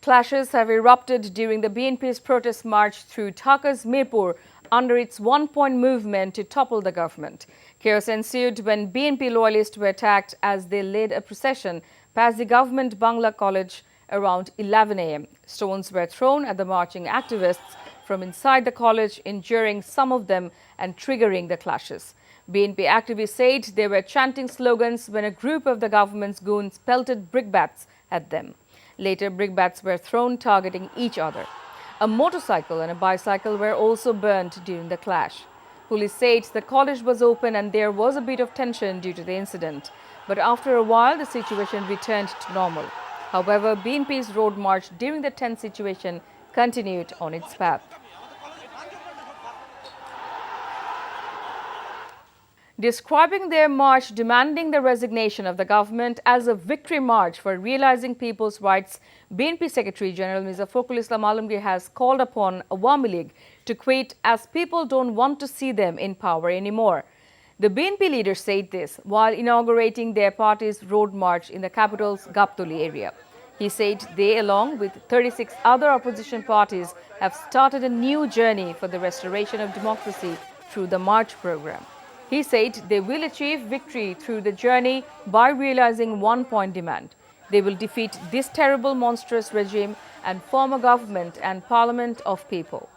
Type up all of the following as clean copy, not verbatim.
Clashes have erupted during the BNP's protest march through Dhaka's Mirpur under its one-point movement to topple the government. Chaos ensued when BNP loyalists were attacked as they led a procession past the government Bangla college around 11 a.m. Stones were thrown at the marching activists from inside the college, injuring some of them and triggering the clashes. BNP activists said they were chanting slogans when a group of the government's goons pelted brickbats at them. Later, brickbats were thrown targeting each other. A motorcycle and a bicycle were also burnt during the clash. Police said the college was open and there was a bit of tension due to the incident. But after a while, the situation returned to normal. However, BNP's road march during the tense situation continued on its path. Describing their march demanding the resignation of the government as a victory march for realizing people's rights, BNP Secretary General Mirza Fakhrul Islam Alamgir has called upon Awami League to quit as people don't want to see them in power anymore. The BNP leader said this while inaugurating their party's road march in the capital's Gaptoli area. He said they, along with 36 other opposition parties, have started a new journey for the restoration of democracy through the march program. He said they will achieve victory through the journey by realizing one-point demand. They will defeat this terrible, monstrous regime and form a government and parliament of people.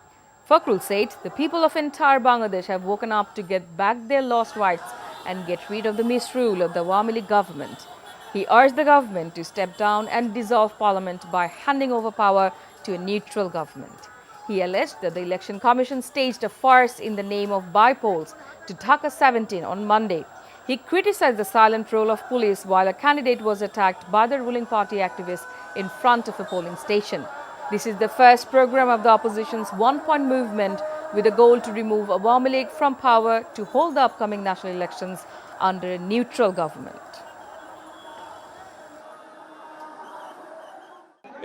Fakhrul said the people of entire Bangladesh have woken up to get back their lost rights and get rid of the misrule of the Awami League government. He urged the government to step down and dissolve parliament by handing over power to a neutral government. He alleged that the Election Commission staged a farce in the name of by-polls to Dhaka 17 on Monday. He criticized the silent role of police while a candidate was attacked by the ruling party activists in front of a polling station. This is the first program of the opposition's one-point movement with a goal to remove Awami League from power to hold the upcoming national elections under a neutral government.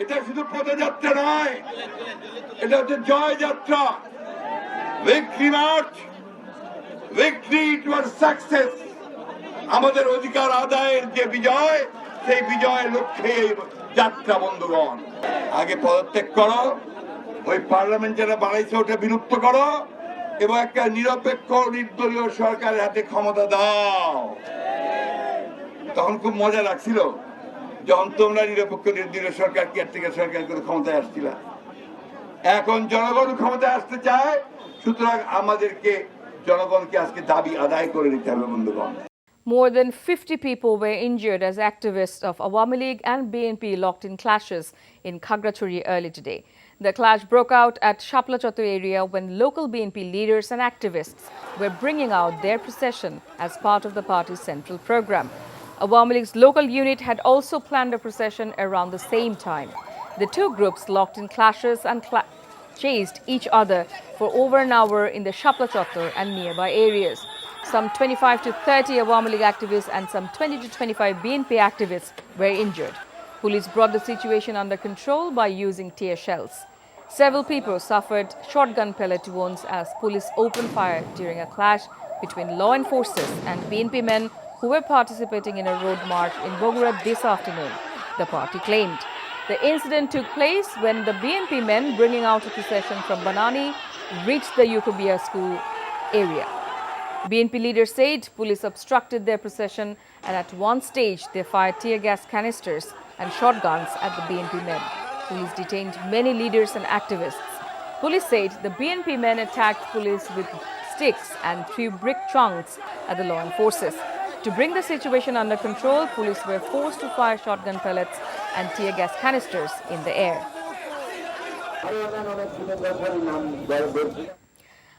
এটা শুধু পদযাত্রা নয়, এটা হচ্ছে জয় যাত্রা, victory March, victory towards success. আমাদের অধিকার আদায়ের যে বিজয়, সেই বিজয়ের লক্ষ্যে যাত্রা বন্ধুগণ। আগে পদত্যাগ করো, ওই পার্লামেন্ট যারা বানাইছে ওটা বিলুপ্ত করো এবং একটা নিরপেক্ষ নির্দলীয় সরকারের হাতে ক্ষমতা দাও। তখন খুব মজা লাগছিল যখন তোমরা নিরপেক্ষ নির্দলীয় সরকার কেয়ারটেকার সরকার করে ক্ষমতায় আসছিলা। এখন জনগণ ক্ষমতায় আসতে চায়, সুতরাং আমাদেরকে জনগণকে আজকে দাবি আদায় করে নিতে হবে বন্ধুগণ। More than 50 people were injured as activists of Awami League and BNP locked in clashes in Khagrachuri early today. The clash broke out at Shapla Chotto area when local BNP leaders and activists were bringing out their procession as part of the party's central program. Awami League's local unit had also planned a procession around the same time. The two groups locked in clashes and chased each other for over an hour in the Shapla Chotto and nearby areas. Some 25 to 30 Awami League activists and some 20 to 25 BNP activists were injured. Police brought the situation under control by using tear shells. Several people suffered shotgun pellet wounds as police opened fire during a clash between law enforcers and BNP men who were participating in a road march in Bogura this afternoon, the party claimed. The incident took place when the BNP men bringing out a procession from Banani reached the Yukubia school area. BNP leaders said police obstructed their procession and at one stage they fired tear gas canisters and shotguns at the BNP men. Police detained many leaders and activists. Police said the BNP men attacked police with sticks and threw brick chunks at the law enforcers. To bring the situation under control, police were forced to fire shotgun pellets and tear gas canisters in the air.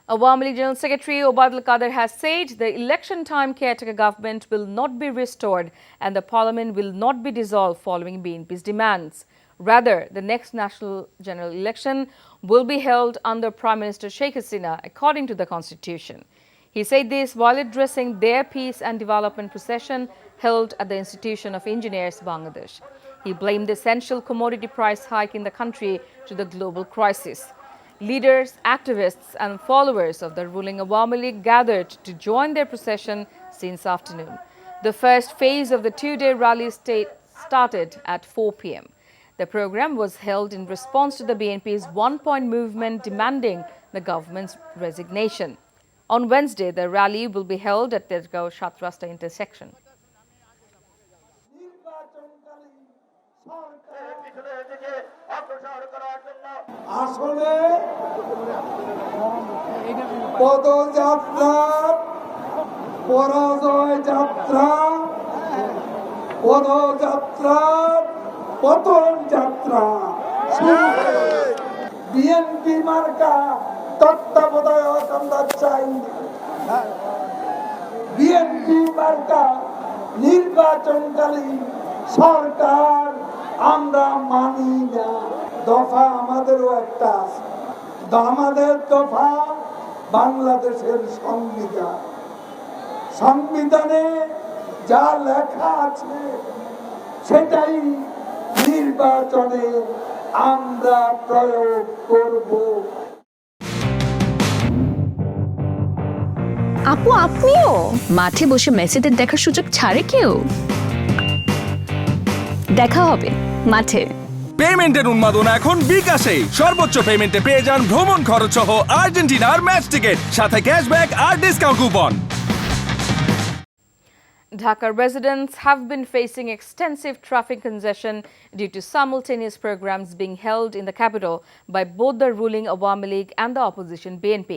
Awami League General Secretary Obaidul Qadir has said the election time caretaker government will not be restored and the parliament will not be dissolved following BNP's demands. Rather, the next national general election will be held under Prime Minister Sheikh Hasina according to the constitution. He said this while addressing their peace and development procession held at the Institution of Engineers, Bangladesh. He blamed the essential commodity price hike in the country to the global crisis. Leaders, activists and followers of the ruling Awami League gathered to join their procession since afternoon. The first phase of the two-day rally started at 4 p.m. The program was held in response to the BNP's one-point movement demanding the government's resignation. On Wednesday, the rally will be held at Tezgao Shatrasta intersection. আসলে পদযাত্রা পরাজয় যাত্রা পদযাত্রা পতন যাত্রা BNP মার্কা তত্ত্বাবধায়ক আমরা চাই বিএনপি মার্কা নির্বাচনকালীন সরকার আমরা মানি না দফা আমাদেরও একটা আছে আমাদের দফা বাংলাদেশের সংবিধান সংবিধানে যা লেখা আছে সেটাই নির্বাচনে আমরা প্রয়োগ করব। আপু আপনিও মাঠে বসে মেসিদের দেখার সুযোগ ছাড়ে কেউ? দেখা হবে মাঠে। পেমেন্টের উন্মাদনা এখন বিকাশে। সর্বোচ্চ পেমেন্টে পেয়ে যান ভ্রমণ খরচ সহ আর্জেন্টিনার ম্যাচ টিকিট, সাথে ক্যাশব্যাক আর discount coupon. Dhaka residents have been facing extensive traffic congestion due to simultaneous programs being held in the capital by both the ruling Awami League and the opposition BNP.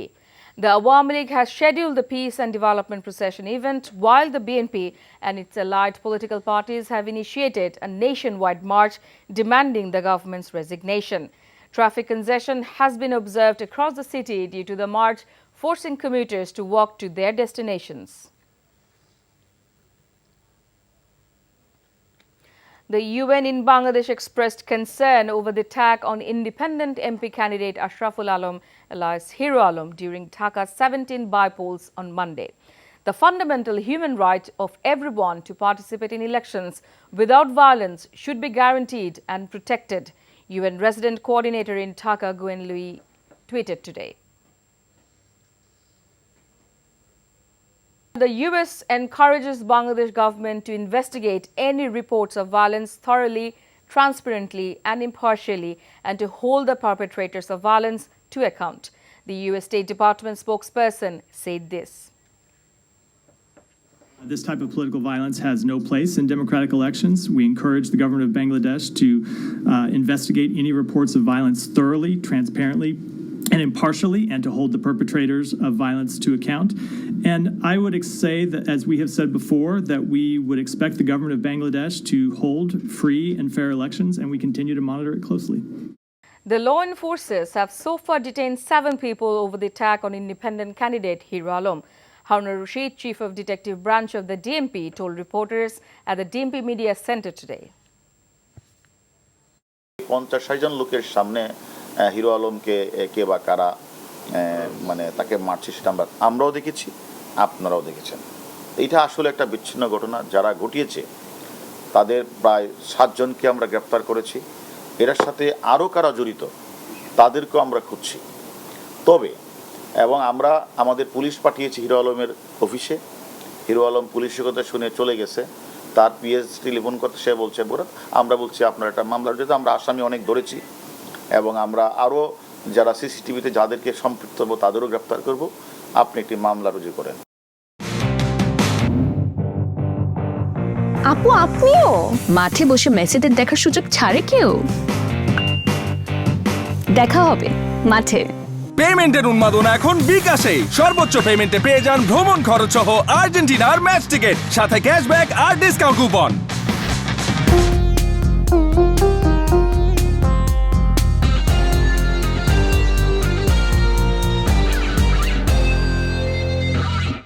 The Awami League has scheduled the Peace and Development Procession event, while the BNP and its allied political parties have initiated a nationwide march demanding the government's resignation. Traffic congestion has been observed across the city due to the march, forcing commuters to walk to their destinations. The UN in Bangladesh expressed concern over the attack on independent MP candidate Ashraful Alam alias Hero Alam during Dhaka's 17 by-polls on Monday. The fundamental human right of everyone to participate in elections without violence should be guaranteed and protected, UN resident coordinator in Dhaka Gwen Lui tweeted today. The US encourages Bangladesh government to investigate any reports of violence thoroughly, transparently and impartially, and to hold the perpetrators of violence to account. The US State Department spokesperson said this. This type of political violence has no place in democratic elections. We encourage the government of Bangladesh to investigate any reports of violence thoroughly, transparently, and impartially, and to hold the perpetrators of violence to account. And I would say that, as we have said before, that we would expect the government of Bangladesh to hold free and fair elections, and we continue to monitor it closely. The law enforcers have so far detained 7 people over the attack on independent candidate Hero Alam. Haruna Rashid, Chief of Detective Branch of the DMP, told reporters at the DMP Media Center today. 50-60 জন লোকের সামনে hero আলমকে কে বা কারা মানে তাকে মারছে সেটা আমরাও দেখেছি, আপনারাও দেখেছেন। এটা আসলে একটা বিচ্ছিন্ন ঘটনা। যারা ঘটিয়েছে তাদের প্রায় 7 জনকে আমরা গ্রেপ্তার করেছি। এর সাথে আরও কারা জড়িত তাদেরকেও আমরা খুঁজছি। তবে এবং আমরা আমাদের পুলিশ পাঠিয়েছি হিরো আলমের অফিসে। হিরো আলম পুলিশের কথা শুনে চলে গেছে। তার পিএস টেলিফোন করতে সে বলছে বড়, আমরা বলছি আপনার একটা মামলার যেহেতু আমরা আসামি অনেক ধরেছি এবং আমরা আরও যারা সিসিটিভিতে যাদেরকে সম্পৃক্ত হবো তাদেরও গ্রেপ্তার করব। আপনি একটি মামলা রুজু করেন। আপু আপনিও মাঠে বসে মেসিদের দেখার সুযোগ ছাড়ে কেউ? দেখা হবে মাঠে। পেমেন্টের উন্মাদনা এখন বিকাশে। সর্বোচ্চ পেমেন্টে পেয়ে যান ভ্রমণ খরচ সহ আর্জেন্টিনার ম্যাচ টিকিট, সাথে ক্যাশব্যাক আর ডিসকাউন্ট কুপন।